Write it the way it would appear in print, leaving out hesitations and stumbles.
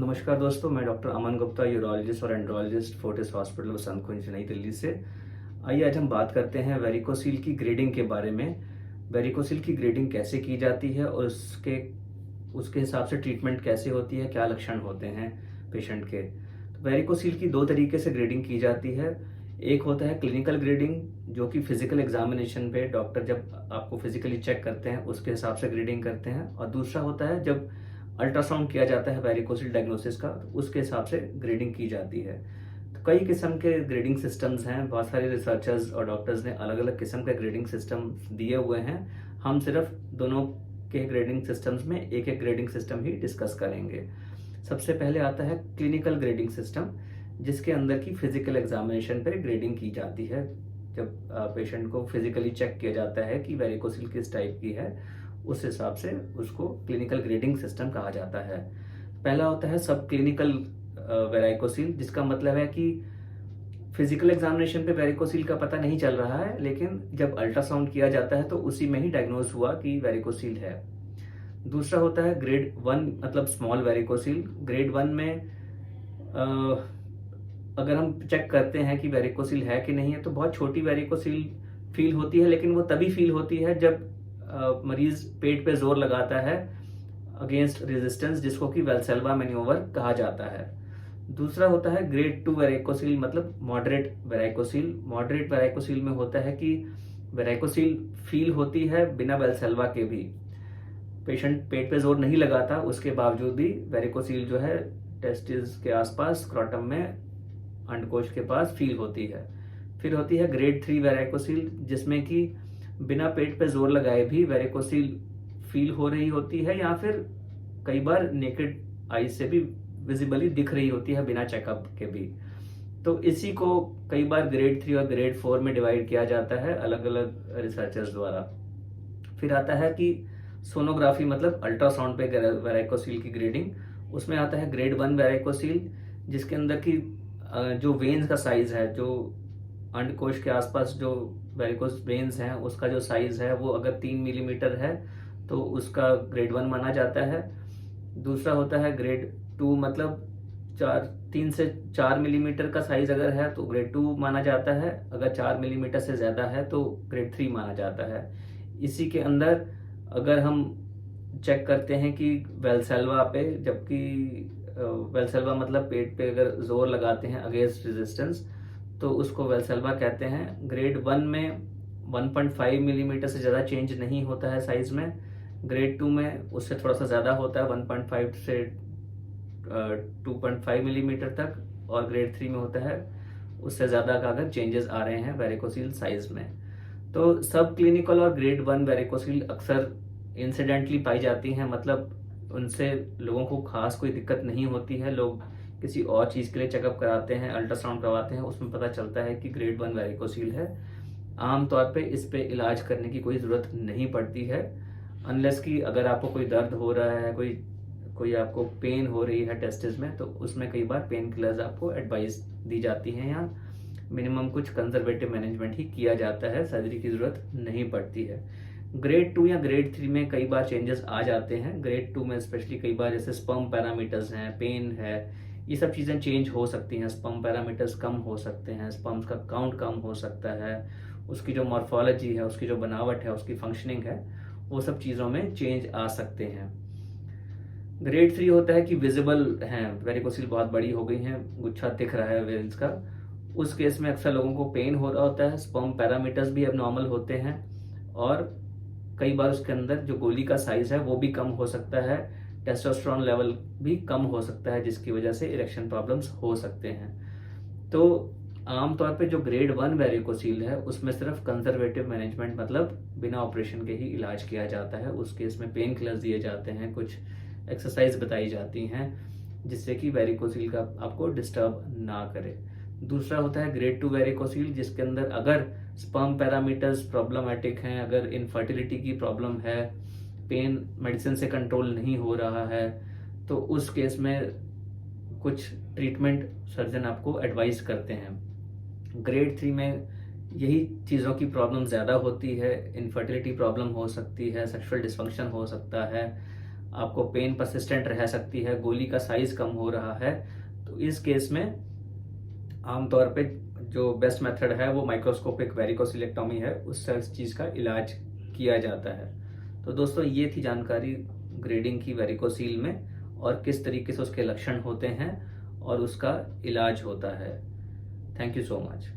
नमस्कार दोस्तों, मैं डॉक्टर अमन गुप्ता, यूरोलॉजिस्ट और एंड्रोलॉजिस्ट, फोर्टिस हॉस्पिटल बसंत कुंज, नई दिल्ली से। आइए आज हम बात करते हैं वेरिकोसील की ग्रेडिंग के बारे में। वेरिकोसील की ग्रेडिंग कैसे की जाती है और उसके उसके हिसाब से ट्रीटमेंट कैसे होती है, क्या लक्षण होते हैं पेशेंट के। तो वेरिकोसील की दो तरीके से ग्रेडिंग की जाती है। एक होता है क्लिनिकल ग्रेडिंग, जो कि फिजिकल एग्जामिनेशन पे डॉक्टर जब आपको फिजिकली चेक करते हैं उसके हिसाब से ग्रेडिंग करते हैं, और दूसरा होता है जब अल्ट्रासाउंड किया जाता है वेरिकोसील डायग्नोसिस का, तो उसके हिसाब से ग्रेडिंग की जाती है। तो कई किस्म के ग्रेडिंग सिस्टम्स हैं, बहुत सारे रिसर्चर्स और डॉक्टर्स ने अलग अलग किस्म के ग्रेडिंग सिस्टम दिए हुए हैं। हम सिर्फ दोनों के ग्रेडिंग सिस्टम्स में एक एक ग्रेडिंग सिस्टम ही डिस्कस करेंगे। सबसे पहले आता है क्लिनिकल ग्रेडिंग सिस्टम, जिसके अंदर की फिजिकल एग्जामिनेशन पर ग्रेडिंग की जाती है। जब पेशेंट को फिजिकली चेक किया जाता है कि वेरिकोसील किस टाइप की है, उस हिसाब से उसको क्लिनिकल ग्रेडिंग सिस्टम कहा जाता है। पहला होता है सब क्लिनिकल वेरिकोसील, जिसका मतलब है कि फिजिकल एग्जामिनेशन पे वेरिकोसील का पता नहीं चल रहा है, लेकिन जब अल्ट्रासाउंड किया जाता है तो उसी में ही डायग्नोज हुआ कि वेरिकोसील है। दूसरा होता है ग्रेड 1, मतलब स्मॉल वेरिकोसील। ग्रेड 1 में अगर हम चेक करते हैं कि वेरिकोसील है कि नहीं है, तो बहुत छोटी वेरिकोसील फील होती है, लेकिन वो तभी फील होती है जब मरीज पेट पे जोर लगाता है अगेंस्ट रेजिस्टेंस, जिसको कि वेल्सेल्वा मैन्योवर कहा जाता है। दूसरा होता है ग्रेड 2 वेरिकोसील, मतलब मॉडरेट वेरिकोसील। मॉडरेट वेरिकोसील में होता है कि वेरिकोसील फील होती है बिना वेल्सेल्वा के भी। पेशेंट पेट पे जोर नहीं लगाता, उसके बावजूद भी वेरिकोसील जो है टेस्टिस के आसपास, स्क्रॉटम में, अंडकोश के पास फील होती है। फिर होती है ग्रेड 3 वेरिकोसील, जिसमें कि बिना पेट पे जोर लगाए भी वेरिकोसील फील हो रही होती है, या फिर कई बार नेकेड आई से भी विजिबली दिख रही होती है बिना चेकअप के भी। तो इसी को कई बार ग्रेड 3 और ग्रेड 4 में डिवाइड किया जाता है अलग अलग रिसर्चर्स द्वारा। फिर आता है कि सोनोग्राफी, मतलब अल्ट्रासाउंड पे वेरिकोसील की ग्रेडिंग। उसमें आता है ग्रेड 1 वेरिकोसील, जिसके अंदर की जो वेन्स का साइज है, जो अंडकोश के आसपास जो वेरिकोस वेन्स हैं, उसका जो साइज है वो अगर 3 मिलीमीटर है तो उसका ग्रेड 1 माना जाता है। दूसरा होता है ग्रेड 2, मतलब 3 से 4 मिलीमीटर का साइज अगर है तो ग्रेड 2 माना जाता है। अगर 4 मिलीमीटर से ज्यादा है तो ग्रेड 3 माना जाता है। इसी के अंदर अगर हम चेक करते हैं कि वेल्सेल्वा पे, जबकि वेल्सेल्वा मतलब पेट पे अगर जोर लगाते हैं अगेंस्ट रेजिस्टेंस, तो उसको वेल्सेल्वा कहते हैं। ग्रेड 1 में 1.5 मिलीमीटर से ज़्यादा चेंज नहीं होता है साइज में। ग्रेड 2 में उससे थोड़ा सा ज़्यादा होता है, 1.5 से 2.5 मिलीमीटर तक, और ग्रेड 3 में होता है उससे ज़्यादा का अगर चेंजेस आ रहे हैं वेरिकोसील साइज में। तो सब क्लिनिकल और ग्रेड 1 वेरिकोसील अक्सर इंसिडेंटली पाई जाती हैं, मतलब उनसे लोगों को खास कोई दिक्कत नहीं होती है। लोग किसी और चीज़ के लिए चेकअप कराते हैं, अल्ट्रासाउंड करवाते हैं, उसमें पता चलता है कि ग्रेड 1 वेरिकोसील है। आमतौर पे इस पे इलाज करने की कोई ज़रूरत नहीं पड़ती है, अनलेस कि अगर आपको कोई दर्द हो रहा है, कोई कोई आपको पेन हो रही है टेस्टिस में, तो उसमें कई बार पेन किलर्स आपको एडवाइस दी जाती हैं, या मिनिमम कुछ कंजर्वेटिव मैनेजमेंट ही किया जाता है, सर्जरी की ज़रूरत नहीं पड़ती है। ग्रेड 2 या ग्रेड 3 में कई बार चेंजेस आ जाते हैं। ग्रेड 2 में स्पेशली कई बार जैसे स्पर्म पैरामीटर्स हैं, पेन है, ये सब चीज़ें चेंज हो सकती हैं। स्पर्म पैरामीटर्स कम हो सकते हैं, स्पर्म्स का काउंट कम हो सकता है, उसकी जो मॉर्फोलॉजी है, उसकी जो बनावट है, उसकी फंक्शनिंग है, वो सब चीज़ों में चेंज आ सकते हैं। ग्रेड 3 होता है कि विजिबल है, वेरिकोसील बहुत बड़ी हो गई है, गुच्छा दिख रहा है वेन्स का। उस केस में अक्सर लोगों को पेन हो रहा होता है, स्पर्म पैरामीटर्स भी एबनॉर्मल होते हैं, और कई बार उसके अंदर जो गोली का साइज है वो भी कम हो सकता है, टेस्टोस्टेरोन लेवल भी कम हो सकता है, जिसकी वजह से इरेक्शन प्रॉब्लम्स हो सकते हैं। तो आमतौर पे जो ग्रेड 1 वेरिकोसील है उसमें सिर्फ कंजर्वेटिव मैनेजमेंट, मतलब बिना ऑपरेशन के ही इलाज किया जाता है। उस केस में पेन किलर्स दिए जाते हैं, कुछ एक्सरसाइज बताई जाती हैं जिससे कि वेरिकोसील का आपको डिस्टर्ब ना करे। दूसरा होता है ग्रेड 2 वेरिकोसील, जिसके अंदर अगर स्पर्म पैरामीटर्स प्रॉब्लमेटिक हैं, अगर इनफर्टिलिटी की प्रॉब्लम है, पेन मेडिसिन से कंट्रोल नहीं हो रहा है, तो उस केस में कुछ ट्रीटमेंट सर्जन आपको एडवाइस करते हैं। ग्रेड 3 में यही चीज़ों की प्रॉब्लम ज़्यादा होती है, इनफर्टिलिटी प्रॉब्लम हो सकती है, सेक्सुअल डिस्फंक्शन हो सकता है, आपको पेन परसिस्टेंट रह सकती है, गोली का साइज कम हो रहा है, तो इस केस में आमतौर पे जो बेस्ट मेथड है वो माइक्रोस्कोपिक वेरिकोसिलेक्टोमी है, उससे इस चीज़ का इलाज किया जाता है। तो दोस्तों ये थी जानकारी ग्रेडिंग की वेरिकोसील में और किस तरीके से उसके लक्षण होते हैं और उसका इलाज होता है। Thank you so much.